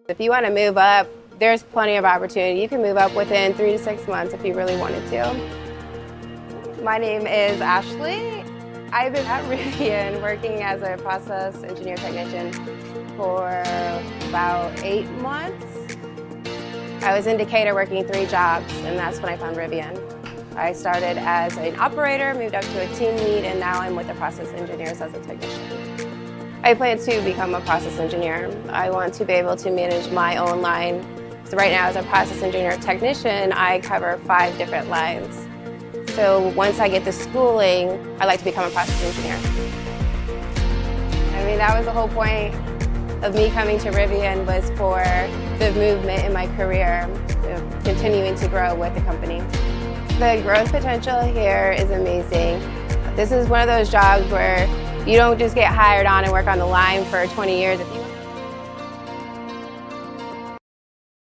If you want to move up, there's plenty of opportunity. You can move up within 3 to 6 months if you really wanted to. My name is Ashley. I've been at Rivian working as a process engineer technician for about 8 months. I was in Decatur working 3 jobs, and that's when I found Rivian. I started as an operator, moved up to a team lead, and now I'm with the process engineers as a technician. I plan to become a process engineer. I want to be able to manage my own line. So right now as a process engineer technician, I cover 5 different lines. So once I get the schooling, I'd like to become a process engineer. I mean, that was the whole point of me coming to Rivian, was for the movement in my career, continuing to grow with the company. The growth potential here is amazing. This is one of those jobs where you don't just get hired on and work on the line for 20 years.